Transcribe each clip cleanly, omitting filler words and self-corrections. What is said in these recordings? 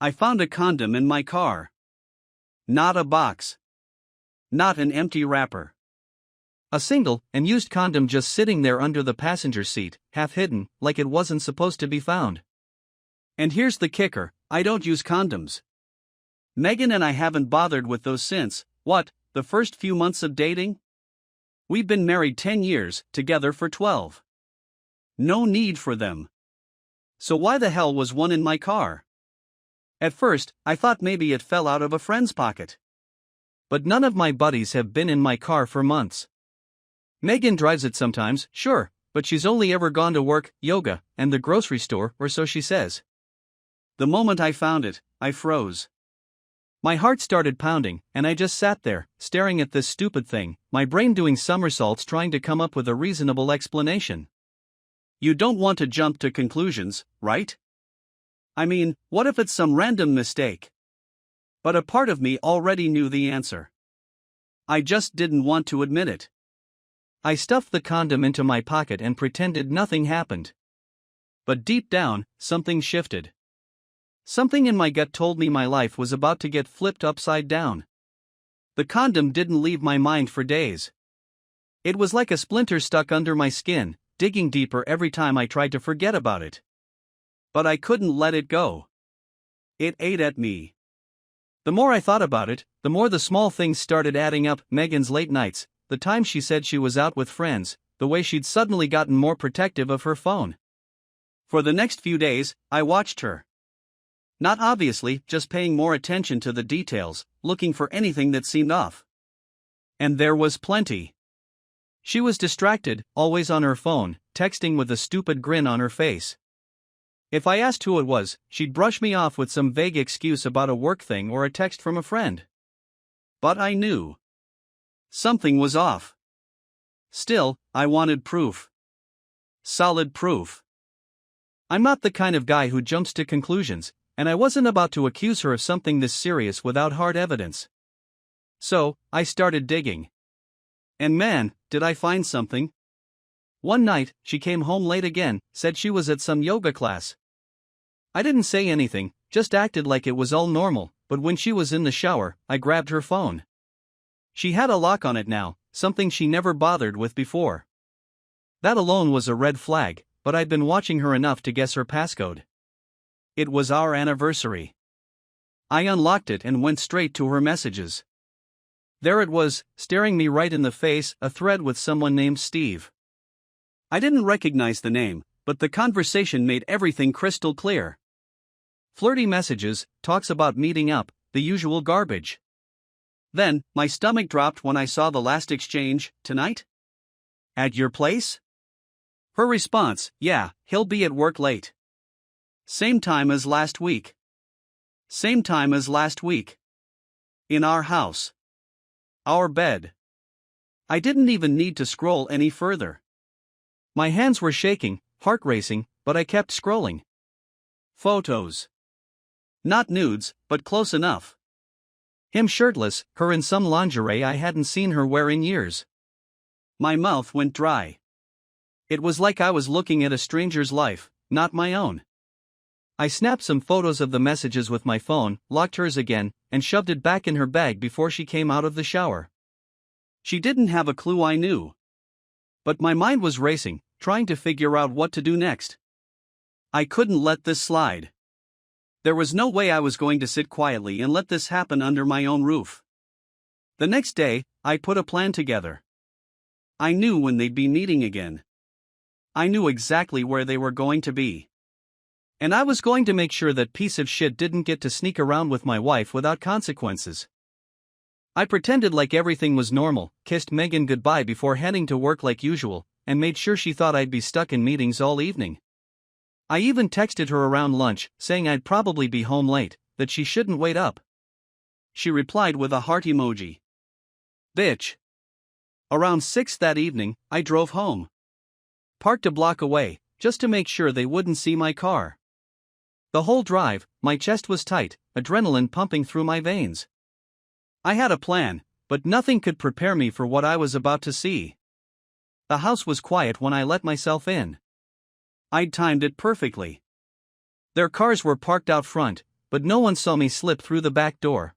I found a condom in my car. Not a box. Not an empty wrapper. A single and used condom just sitting there under the passenger seat, half hidden, like it wasn't supposed to be found. And here's the kicker, I don't use condoms. Megan and I haven't bothered with those since, the first few months of dating? We've been married 10 years, together for 12. No need for them. So why the hell was one in my car? At first, I thought maybe it fell out of a friend's pocket. But none of my buddies have been in my car for months. Megan drives it sometimes, sure, but she's only ever gone to work, yoga, and the grocery store, or so she says. The moment I found it, I froze. My heart started pounding, and I just sat there, staring at this stupid thing, my brain doing somersaults trying to come up with a reasonable explanation. You don't want to jump to conclusions, right? I mean, what if it's some random mistake? But a part of me already knew the answer. I just didn't want to admit it. I stuffed the condom into my pocket and pretended nothing happened. But deep down, something shifted. Something in my gut told me my life was about to get flipped upside down. The condom didn't leave my mind for days. It was like a splinter stuck under my skin, digging deeper every time I tried to forget about it. But I couldn't let it go. It ate at me. The more I thought about it, the more the small things started adding up. Megan's late nights, the time she said she was out with friends, the way she'd suddenly gotten more protective of her phone. For the next few days, I watched her. Not obviously, just paying more attention to the details, looking for anything that seemed off. And there was plenty. She was distracted, always on her phone, texting with a stupid grin on her face. If I asked who it was, she'd brush me off with some vague excuse about a work thing or a text from a friend. But I knew. Something was off. Still, I wanted proof. Solid proof. I'm not the kind of guy who jumps to conclusions, and I wasn't about to accuse her of something this serious without hard evidence. So, I started digging. And man, did I find something. One night, she came home late again, said she was at some yoga class. I didn't say anything, just acted like it was all normal, but when she was in the shower, I grabbed her phone. She had a lock on it now, something she never bothered with before. That alone was a red flag, but I'd been watching her enough to guess her passcode. It was our anniversary. I unlocked it and went straight to her messages. There it was, staring me right in the face, a thread with someone named Steve. I didn't recognize the name, but the conversation made everything crystal clear. Flirty messages, talks about meeting up, the usual garbage. Then, my stomach dropped when I saw the last exchange, tonight? At your place? Her response, yeah, he'll be at work late. Same time as last week. Same time as last week. In our house. Our bed. I didn't even need to scroll any further. My hands were shaking, heart racing, but I kept scrolling. Photos. Not nudes, but close enough. Him shirtless, her in some lingerie I hadn't seen her wear in years. My mouth went dry. It was like I was looking at a stranger's life, not my own. I snapped some photos of the messages with my phone, locked hers again, and shoved it back in her bag before she came out of the shower. She didn't have a clue I knew. But my mind was racing, trying to figure out what to do next. I couldn't let this slide. There was no way I was going to sit quietly and let this happen under my own roof. The next day, I put a plan together. I knew when they'd be meeting again. I knew exactly where they were going to be. And I was going to make sure that piece of shit didn't get to sneak around with my wife without consequences. I pretended like everything was normal, kissed Megan goodbye before heading to work like usual, and made sure she thought I'd be stuck in meetings all evening. I even texted her around lunch, saying I'd probably be home late, that she shouldn't wait up. She replied with a heart emoji. Bitch. Around 6 that evening, I drove home. Parked a block away, just to make sure they wouldn't see my car. The whole drive, my chest was tight, adrenaline pumping through my veins. I had a plan, but nothing could prepare me for what I was about to see. The house was quiet when I let myself in. I'd timed it perfectly. Their cars were parked out front, but no one saw me slip through the back door.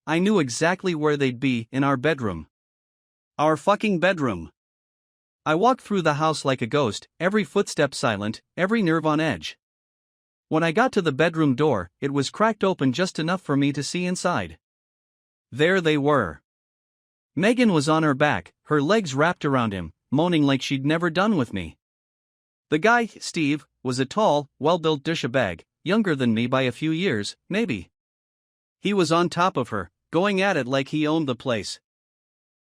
I knew exactly where they'd be: in our bedroom. Our fucking bedroom. I walked through the house like a ghost, every footstep silent, every nerve on edge. When I got to the bedroom door, it was cracked open just enough for me to see inside. There they were. Megan was on her back, her legs wrapped around him, moaning like she'd never done with me. The guy, Steve, was a tall, well-built douchebag, younger than me by a few years, maybe. He was on top of her, going at it like he owned the place.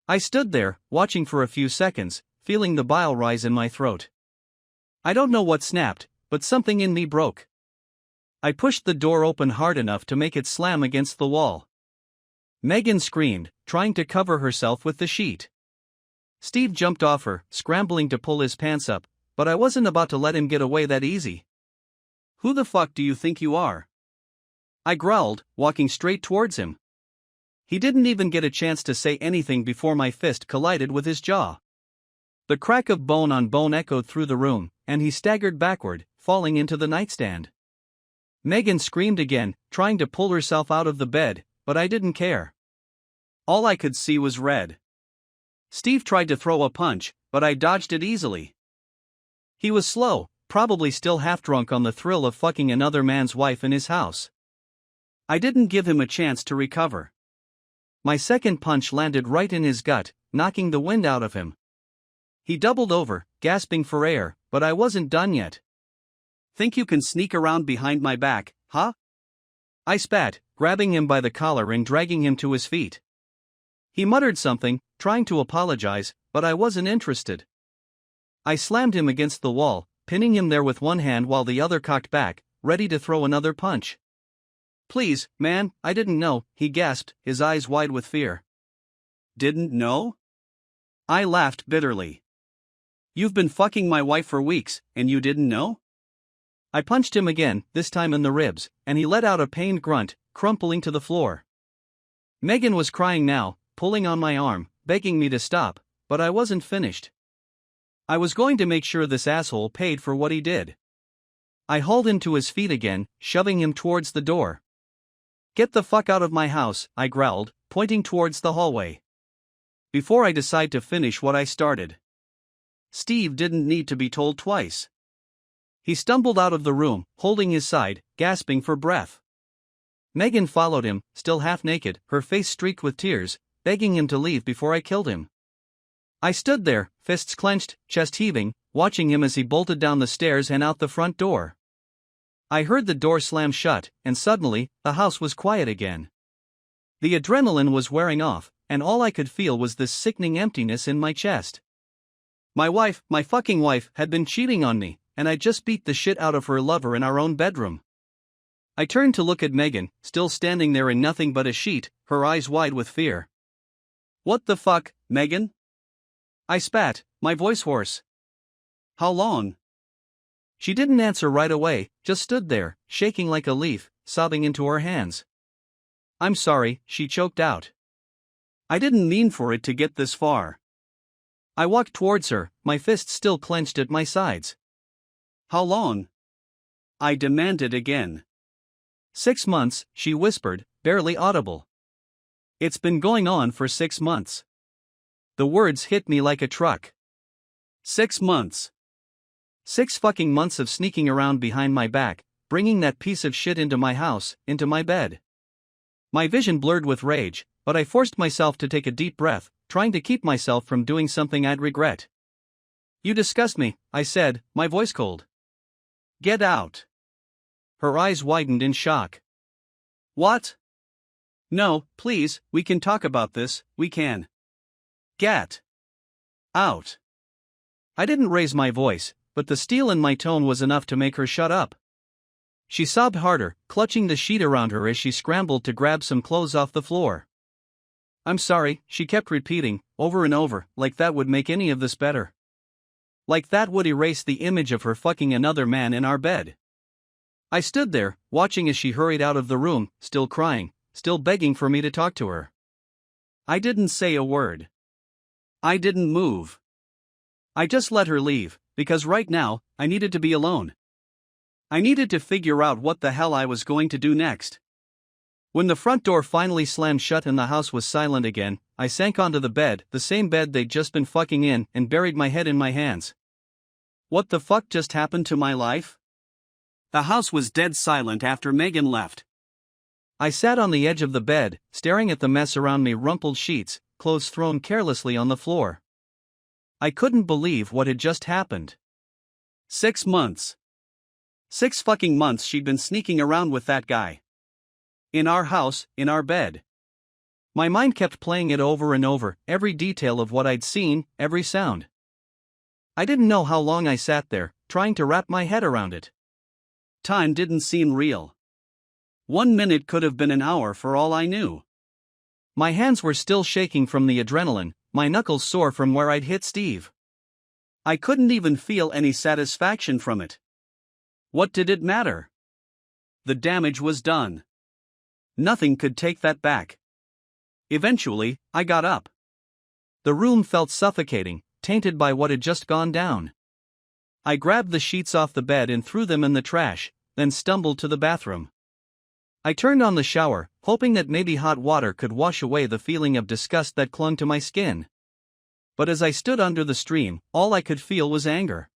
I stood there, watching for a few seconds, feeling the bile rise in my throat. I don't know what snapped, but something in me broke. I pushed the door open hard enough to make it slam against the wall. Megan screamed, trying to cover herself with the sheet. Steve jumped off her, scrambling to pull his pants up, but I wasn't about to let him get away that easy. Who the fuck do you think you are? I growled, walking straight towards him. He didn't even get a chance to say anything before my fist collided with his jaw. The crack of bone on bone echoed through the room, and he staggered backward, falling into the nightstand. Megan screamed again, trying to pull herself out of the bed, but I didn't care. All I could see was red. Steve tried to throw a punch, but I dodged it easily. He was slow, probably still half drunk on the thrill of fucking another man's wife in his house. I didn't give him a chance to recover. My second punch landed right in his gut, knocking the wind out of him. He doubled over, gasping for air, but I wasn't done yet. Think you can sneak around behind my back, huh? I spat, grabbing him by the collar and dragging him to his feet. He muttered something, trying to apologize, but I wasn't interested. I slammed him against the wall, pinning him there with one hand while the other cocked back, ready to throw another punch. Please, man, I didn't know, he gasped, his eyes wide with fear. Didn't know? I laughed bitterly. You've been fucking my wife for weeks, and you didn't know? I punched him again, this time in the ribs, and he let out a pained grunt, crumpling to the floor. Megan was crying now, pulling on my arm, begging me to stop, but I wasn't finished. I was going to make sure this asshole paid for what he did. I hauled him to his feet again, shoving him towards the door. Get the fuck out of my house, I growled, pointing towards the hallway. Before I decide to finish what I started. Steve didn't need to be told twice. He stumbled out of the room, holding his side, gasping for breath. Megan followed him, still half naked, her face streaked with tears, begging him to leave before I killed him. I stood there, fists clenched, chest heaving, watching him as he bolted down the stairs and out the front door. I heard the door slam shut, and suddenly, the house was quiet again. The adrenaline was wearing off, and all I could feel was this sickening emptiness in my chest. My fucking wife, had been cheating on me, and I just beat the shit out of her lover in our own bedroom. I turned to look at Megan, still standing there in nothing but a sheet, her eyes wide with fear. What the fuck, Megan? I spat, my voice hoarse. How long? She didn't answer right away, just stood there, shaking like a leaf, sobbing into her hands. I'm sorry, she choked out. I didn't mean for it to get this far. I walked towards her, my fists still clenched at my sides. How long? I demanded again. 6 months, she whispered, barely audible. It's been going on for 6 months. The words hit me like a truck. 6 months. 6 fucking months of sneaking around behind my back, bringing that piece of shit into my house, into my bed. My vision blurred with rage, but I forced myself to take a deep breath, trying to keep myself from doing something I'd regret. You disgust me, I said, my voice cold. Get out. Her eyes widened in shock. What? No, please, we can talk about this, we can. Get out. I didn't raise my voice, but the steel in my tone was enough to make her shut up. She sobbed harder, clutching the sheet around her as she scrambled to grab some clothes off the floor. I'm sorry, she kept repeating, over and over, like that would make any of this better. Like that would erase the image of her fucking another man in our bed. I stood there, watching as she hurried out of the room, still crying, still begging for me to talk to her. I didn't say a word. I didn't move. I just let her leave, because right now, I needed to be alone. I needed to figure out what the hell I was going to do next. When the front door finally slammed shut and the house was silent again, I sank onto the bed, the same bed they'd just been fucking in, and buried my head in my hands. What the fuck just happened to my life? The house was dead silent after Megan left. I sat on the edge of the bed, staring at the mess around me, rumpled sheets, clothes thrown carelessly on the floor. I couldn't believe what had just happened. 6 months. 6 fucking months she'd been sneaking around with that guy. In our house, in our bed. My mind kept playing it over and over, every detail of what I'd seen, every sound. I didn't know how long I sat there, trying to wrap my head around it. Time didn't seem real. 1 minute could have been an hour for all I knew. My hands were still shaking from the adrenaline, my knuckles sore from where I'd hit Steve. I couldn't even feel any satisfaction from it. What did it matter? The damage was done. Nothing could take that back. Eventually, I got up. The room felt suffocating, tainted by what had just gone down. I grabbed the sheets off the bed and threw them in the trash, then stumbled to the bathroom. I turned on the shower, hoping that maybe hot water could wash away the feeling of disgust that clung to my skin. But as I stood under the stream, all I could feel was anger.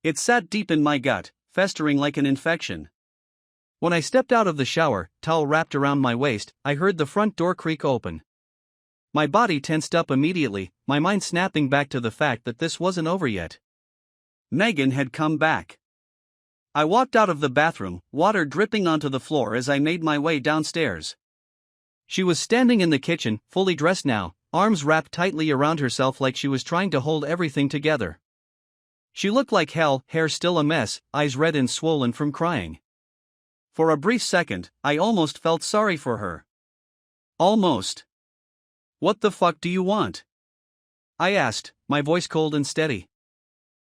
It sat deep in my gut, festering like an infection. When I stepped out of the shower, towel wrapped around my waist, I heard the front door creak open. My body tensed up immediately, my mind snapping back to the fact that this wasn't over yet. Megan had come back. I walked out of the bathroom, water dripping onto the floor as I made my way downstairs. She was standing in the kitchen, fully dressed now, arms wrapped tightly around herself like she was trying to hold everything together. She looked like hell, hair still a mess, eyes red and swollen from crying. For a brief second, I almost felt sorry for her. Almost. "What the fuck do you want?" I asked, my voice cold and steady.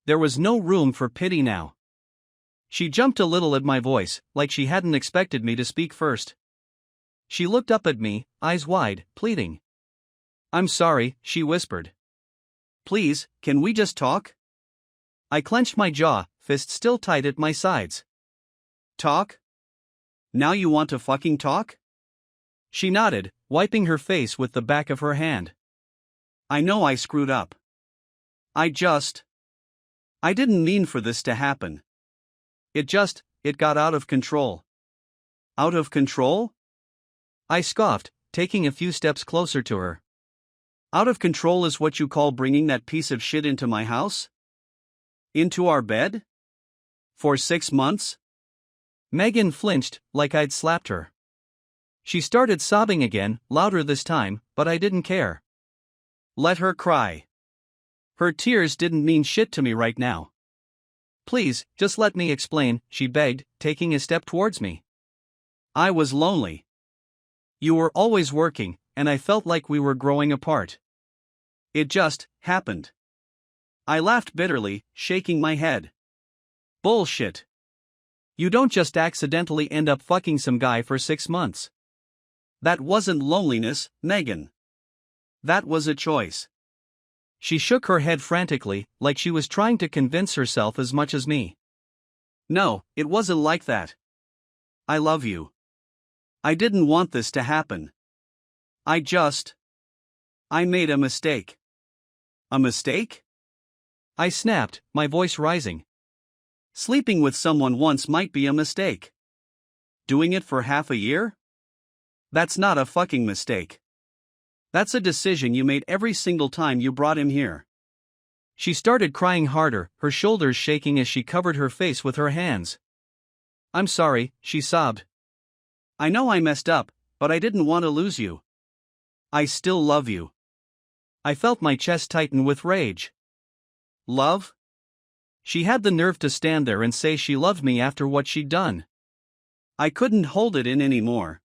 There was no room for pity now. She jumped a little at my voice, like she hadn't expected me to speak first. She looked up at me, eyes wide, pleading. "I'm sorry," she whispered. "Please, can we just talk?" I clenched my jaw, fist still tight at my sides. "Talk? Now you want to fucking talk?" She nodded, wiping her face with the back of her hand. "I know I screwed up. I didn't mean for this to happen. It got out of control." "Out of control?" I scoffed, taking a few steps closer to her. "Out of control is what you call bringing that piece of shit into my house? Into our bed? For 6 months? Megan flinched, like I'd slapped her. She started sobbing again, louder this time, but I didn't care. Let her cry. Her tears didn't mean shit to me right now. "Please, just let me explain," she begged, taking a step towards me. "I was lonely. You were always working, and I felt like we were growing apart. It just happened." I laughed bitterly, shaking my head. "Bullshit. You don't just accidentally end up fucking some guy for 6 months. That wasn't loneliness, Megan. That was a choice." She shook her head frantically, like she was trying to convince herself as much as me. "No, it wasn't like that. I love you. I didn't want this to happen. I made a mistake." "A mistake?" I snapped, my voice rising. "Sleeping with someone once might be a mistake. Doing it for half a year? That's not a fucking mistake. That's a decision you made every single time you brought him here." She started crying harder, her shoulders shaking as she covered her face with her hands. "I'm sorry," she sobbed. "I know I messed up, but I didn't want to lose you. I still love you." I felt my chest tighten with rage. Love? She had the nerve to stand there and say she loved me after what she'd done. I couldn't hold it in anymore.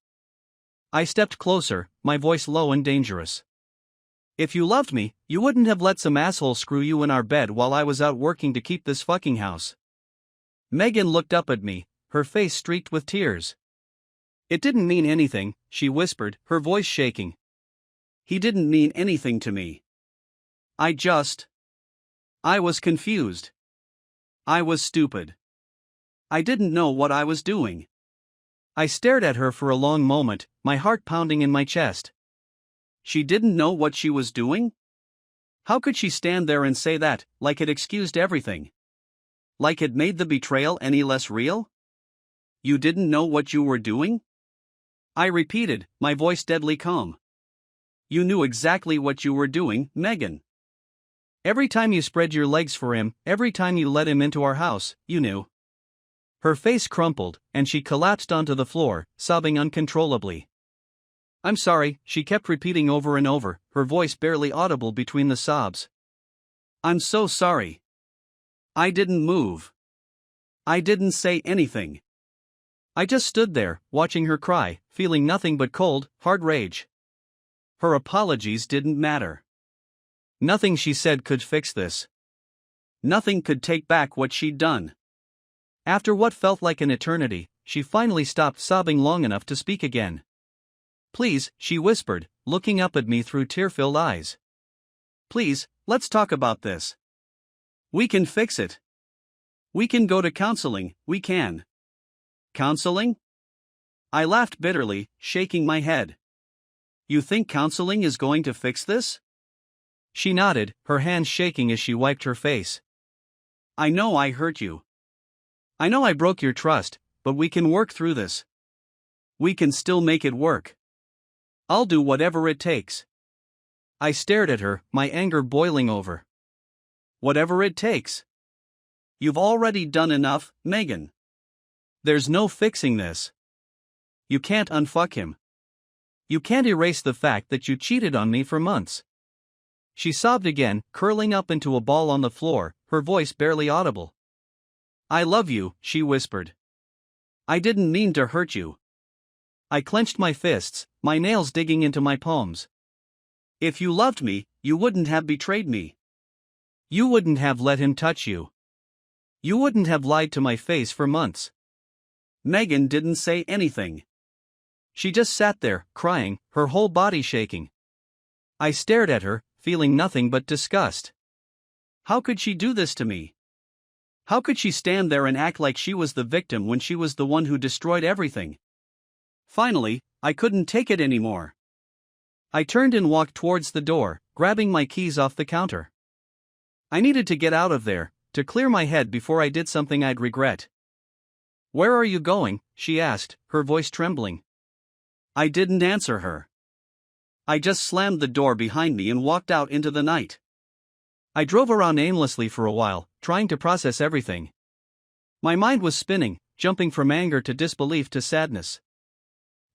I stepped closer, my voice low and dangerous. "If you loved me, you wouldn't have let some asshole screw you in our bed while I was out working to keep this fucking house." Megan looked up at me, her face streaked with tears. "It didn't mean anything," she whispered, her voice shaking. "He didn't mean anything to me. I was confused. I was stupid. I didn't know what I was doing. I stared at her for a long moment, my heart pounding in my chest. She didn't know what she was doing? How could she stand there and say that, like it excused everything? Like it made the betrayal any less real? You didn't know what you were doing? I repeated, my voice deadly calm. You knew exactly what you were doing, Megan. Every time you spread your legs for him, every time you let him into our house, you knew. Her face crumpled, and she collapsed onto the floor, sobbing uncontrollably. I'm sorry, she kept repeating over and over, her voice barely audible between the sobs. I'm so sorry. I didn't move. I didn't say anything. I just stood there, watching her cry, feeling nothing but cold, hard rage. Her apologies didn't matter. Nothing she said could fix this. Nothing could take back what she'd done. After what felt like an eternity, she finally stopped sobbing long enough to speak again. Please, she whispered, looking up at me through tear-filled eyes. Please, let's talk about this. We can fix it. We can go to counseling, we can. Counseling? I laughed bitterly, shaking my head. You think counseling is going to fix this? She nodded, her hands shaking as she wiped her face. I know I hurt you. I know I broke your trust, but we can work through this. We can still make it work. I'll do whatever it takes. I stared at her, my anger boiling over. Whatever it takes. You've already done enough, Megan. There's no fixing this. You can't unfuck him. You can't erase the fact that you cheated on me for months. She sobbed again, curling up into a ball on the floor, her voice barely audible. I love you, she whispered. I didn't mean to hurt you. I clenched my fists, my nails digging into my palms. If you loved me, you wouldn't have betrayed me. You wouldn't have let him touch you. You wouldn't have lied to my face for months. Megan didn't say anything. She just sat there, crying, her whole body shaking. I stared at her, feeling nothing but disgust. How could she do this to me? How could she stand there and act like she was the victim when she was the one who destroyed everything? Finally, I couldn't take it anymore. I turned and walked towards the door, grabbing my keys off the counter. I needed to get out of there, to clear my head before I did something I'd regret. Where are you going? She asked, her voice trembling. I didn't answer her. I just slammed the door behind me and walked out into the night. I drove around aimlessly for a while, trying to process everything. My mind was spinning, jumping from anger to disbelief to sadness.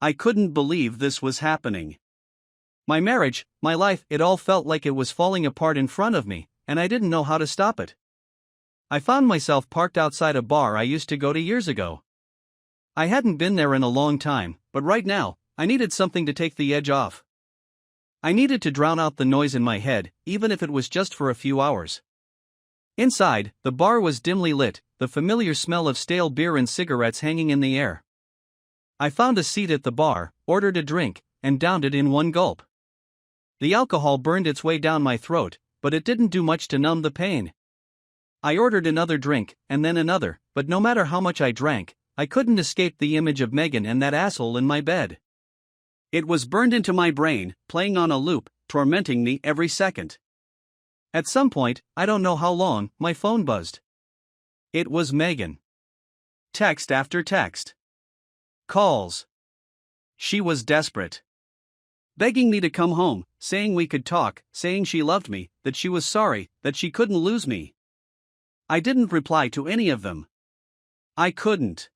I couldn't believe this was happening. My marriage, my life, it all felt like it was falling apart in front of me, and I didn't know how to stop it. I found myself parked outside a bar I used to go to years ago. I hadn't been there in a long time, but right now, I needed something to take the edge off. I needed to drown out the noise in my head, even if it was just for a few hours. Inside, the bar was dimly lit, the familiar smell of stale beer and cigarettes hanging in the air. I found a seat at the bar, ordered a drink, and downed it in one gulp. The alcohol burned its way down my throat, but it didn't do much to numb the pain. I ordered another drink, and then another, but no matter how much I drank, I couldn't escape the image of Megan and that asshole in my bed. It was burned into my brain, playing on a loop, tormenting me every second. At some point, I don't know how long, my phone buzzed. It was Megan. Text after text. Calls. She was desperate. Begging me to come home, saying we could talk, saying she loved me, that she was sorry, that she couldn't lose me. I didn't reply to any of them. I couldn't.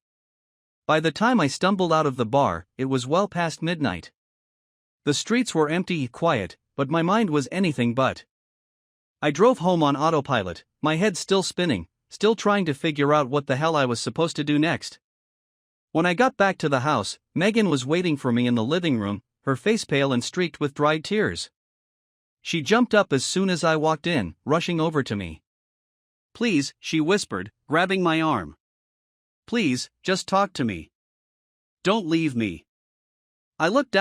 By the time I stumbled out of the bar, it was well past midnight. The streets were empty, quiet, but my mind was anything but. I drove home on autopilot, my head still spinning, still trying to figure out what the hell I was supposed to do next. When I got back to the house, Megan was waiting for me in the living room, her face pale and streaked with dried tears. She jumped up as soon as I walked in, rushing over to me. Please, she whispered, grabbing my arm. Please, just talk to me. Don't leave me. I looked down